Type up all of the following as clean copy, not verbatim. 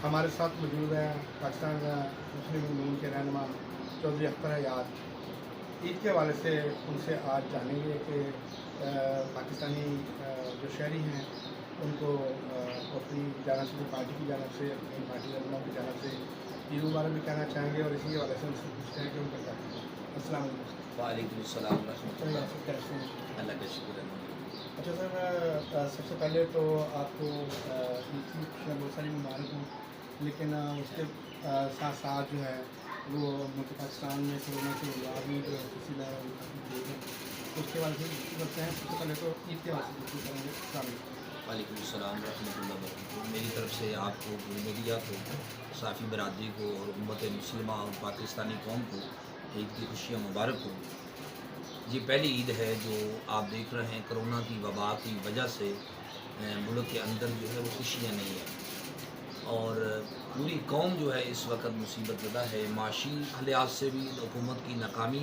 हमारे साथ मौजूद हैं पाकिस्तान मुस्लिम यूनियन के रहनुमा चौधरी अख्तर हयात। ईद के हवाले से उनसे आज जानेंगे कि पाकिस्तानी जो शहरी हैं उनको अपनी जानब से, पार्टी की जानब से, अपनी पार्टी रहनुमा की जानब से ईद मुबारक भी कहना चाहेंगे और इसी हवाले से उनसे पूछते हैं कि उनका क्या कहना है। अस्सलाम वालेकुम। वालेकुम सलाम व रहमतुल्लाह। कैसे हैं? अल्लाह का शुक्र है। अच्छा सर, सबसे पहले तो आपको ईद की खुशियाँ बहुत सारी मुबारक हों, लेकिन उसके साथ साथ जो है वो मुल्क पाकिस्तान में कोरोना के भी जो है किसी है उसके बाद से करते हैं। सबसे पहले तो ईद के वास्ते बिल्कुल करेंगे। अस्सलाम वालेकुम। वालेकुम सलाम व रहमतुल्लाह वबरकातुहू। मेरी तरफ से आपको, मीडिया को, साफ़ी बरादरी को और उम्मत मुस्लिमा और पाकिस्तानी कौम को ईद की खुशियाँ मुबारक हो। ये पहली ईद है जो आप देख रहे हैं कोरोना की वबा की वजह से मुल्क के अंदर जो है वो खुशियाँ नहीं है और पूरी कौम जो है इस वक्त मुसीबत ज़दा है। माशी लिहाज से भी हुकूमत की नाकामी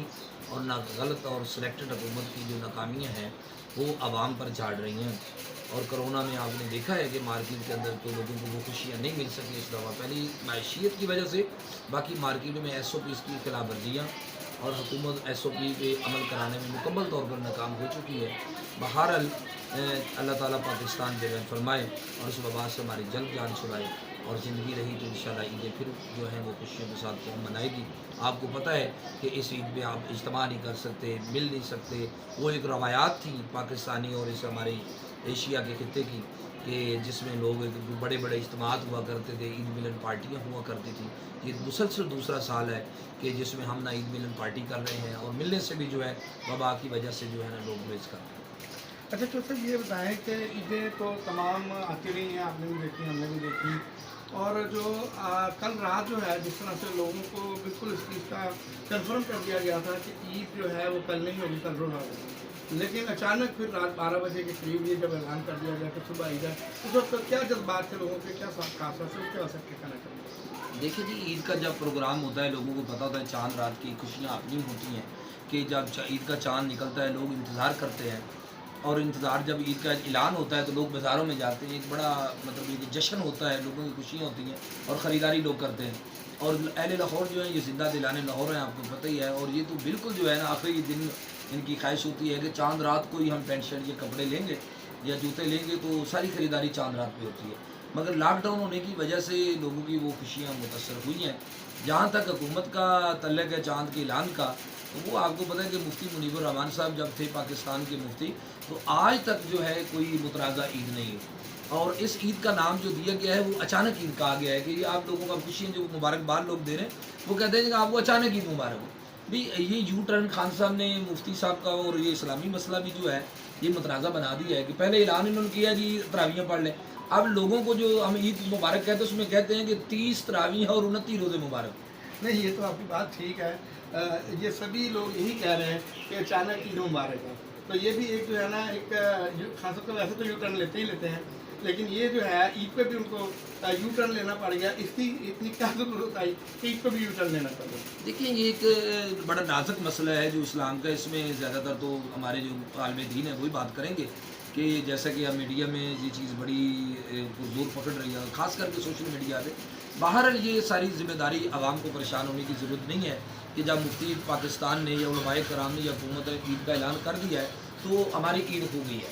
और ना गलत और सिलेक्टेड हुकूमत की जो नाकामियाँ हैं वो आवाम पर झाड़ रही हैं। और कोरोना में आपने देखा है कि मार्केट के अंदर तो लोगों को वो खुशियाँ नहीं मिल सकी इस दफ़ा, पहली मैशियत की वजह से। बाकी मार्केट में SOPs की खिलाफ वर्जियाँ और हुकूमत SOP पे अमल कराने में मुकम्मल तौर पर नाकाम हो चुकी है। बहरहाल अल्लाह ताला पाकिस्तान पे रहम फरमाए और इस वबा से हमारी जल्द जान छुड़ाए और ज़िंदगी रही तो इंशाअल्लाह ईदें फिर जो हैं वो खुशियों के साथ कौम मनाएगी। आपको पता है कि इस ईद में आप इज्तिमा नहीं कर सकते, मिल नहीं सकते। वो एक रवायात थी पाकिस्तानी और इस हमारे एशिया के खित्ते की कि जिसमें लोग बड़े बड़े इज्तिमात हुआ करते थे, ईद मिलन पार्टियाँ हुआ करती थी। ये मुसलसल दूसरा साल है कि जिसमें हम ना ईद मिलन पार्टी कर रहे हैं और मिलने से भी जो है वबा की वजह से जो है ना लोग गुरेज कर रहे हैं। अच्छा तो सर ये बताएं कि ईदें तो तमाम आती रही हैं, आपने भी देखी, हमने भी देखी, और जो कल रात जो है जिस तरह से लोगों को बिल्कुल इस चीज़ का कंफर्म कर दिया गया था कि ईद जो है वो कल नहीं होगी, कल रोज़ होगी, लेकिन अचानक फिर रात 12 बजे के करीब ये जब ऐलान कर दिया गया कि सुबह ईद है, उस वक्त क्या जज्बात थे लोगों के, क्या खासा से उसके असर क्या कहना चाहिए? देखिए जी, ईद का जब प्रोग्राम होता है लोगों को पता होता है चाँद रात की खुशियाँ अपनी होती हैं कि जब ईद का चाँद निकलता है लोग इंतज़ार करते हैं और इंतज़ार जब ईद का ऐलान होता है तो लोग बाज़ारों में जाते हैं। एक बड़ा मतलब एक जश्न होता है, लोगों की खुशियाँ होती हैं और ख़रीदारी लोग करते हैं। और अहले लाहौर जो है ये ज़िंदा दिलाने लाहौर हैं, आपको पता ही है। और ये तो बिल्कुल जो है ना आखिरी दिन इनकी ख्वाहिश होती है कि चाँद रात को ही हम पेंट शर्ट या कपड़े लेंगे या जूते लेंगे, तो सारी ख़रीदारी चाँद रात पे होती है। मगर लॉकडाउन होने की वजह से लोगों की वो खुशियाँ मुतासर हुई हैं। जहाँ तक हुकूमत का तल्लुक़ है चाँद के ऐलान का, तो वो आपको पता है कि मुफ्ती मुनीबुर रहमान साहब जब थे पाकिस्तान के मुफ्ती, तो आज तक जो है कोई मुतराज़ा ईद नहीं हुई। और इस ईद का नाम जो दिया गया है वो अचानक ईद कहा गया है कि ये आप लोगों का खुशियाँ जो मुबारकबाद लोग दे रहे हैं, वो कहते हैं कि आपको अचानक ईद मुबारक हो। भी ये यू टर्न खान साहब ने मुफ्ती साहब का और ये इस्लामी मसला भी जो है ये मुतराज़ा बना दिया है कि पहले ऐलान इन्होंने किया जी तरावियाँ पढ़ लें, अब लोगों को जो हम ईद मुबारक कहते हैं उसमें कहते हैं कि 30 तरावियाँ और 29 रोज़े मुबारक। नहीं, ये तो आपकी बात ठीक है। ये सभी लोग यही कह रहे हैं कि अचानक ईद मुबारक है, तो ये भी एक जो है ना एक खास तौर पर वैसे तो यू टर्न लेते ही लेते हैं, लेकिन ये जो है ईद पे भी उनको यू टर्न लेना पड़ गया। इसकी इतनी क्या ज़रूरत आई कि ईद पे भी यू टर्न लेना पड़ गया? देखिए ये एक बड़ा नाजुक मसला है जो इस्लाम का, इसमें ज़्यादातर तो हमारे जो आलिम दीन है वही बात करेंगे कि जैसा कि अब मीडिया में ये चीज़ बड़ी जोर पकड़ रही है, ख़ास करके सोशल मीडिया पे। बहरहाल ये सारी ज़िम्मेदारी आवाम को परेशान होने की ज़रूरत नहीं है कि जब मुफ्ती पाकिस्तान ने या उलमाए कराम ने या हुकूमत ने ईद का ऐलान कर दिया है तो हमारी ईद हो गई है।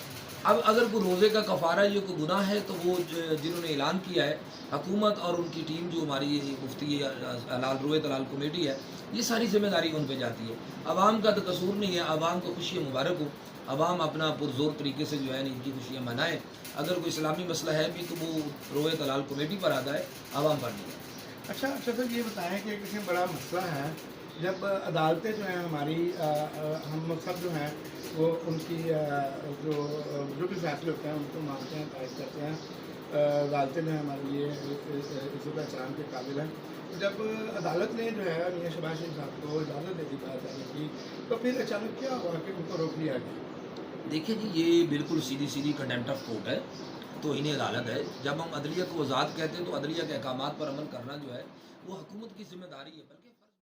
अब अगर कोई रोज़े का कफ़ारा ये कोई गुनाह है तो वो जिन्होंने ऐलान किया है हुकूमत और उनकी टीम जो हमारी मुफ्ती रोयत हलाल कमेटी है, ये सारी ज़िम्मेदारी उन पर जाती है। आवाम का तो कसूर नहीं है, आवाम को खुशियाँ मुबारक हो, आवाम अपना पुरज़ोर तरीके से जो है इनकी खुशियाँ मनाएँ। अगर कोई इस्लामी मसला है भी तो वो रोयत हलाल कमेटी पर आता है, आवाम पर नहीं है। अच्छा सर ये बताएं कि किसी बड़ा मसला है जब अदालतें जो हैं हमारी हम सब जो हैं वो उनकी जो भी फैसले होते हैं उनको मानते हैं, तारीफ करते हैं। अदालतें जो हैं हमारे लिए इज़्ज़त एहतराम के काबिल हैं। तो जब अदालत ने जो है मियां शहबाज शरीफ साहब को इजाज़त दे दी बाहर जाने की, तो फिर अचानक क्या हुआ कि उनको रोक लिया गया? देखिए जी, ये बिल्कुल सीधी कंटेम्प्ट ऑफ कोर्ट है, तौहीन अदालत है। जब हम अदलिया को आज़ाद कहते हैं तो अदलिया के अहकामात पर अमल करना जो है वो हुकूमत की ज़िम्मेदारी है। बल्कि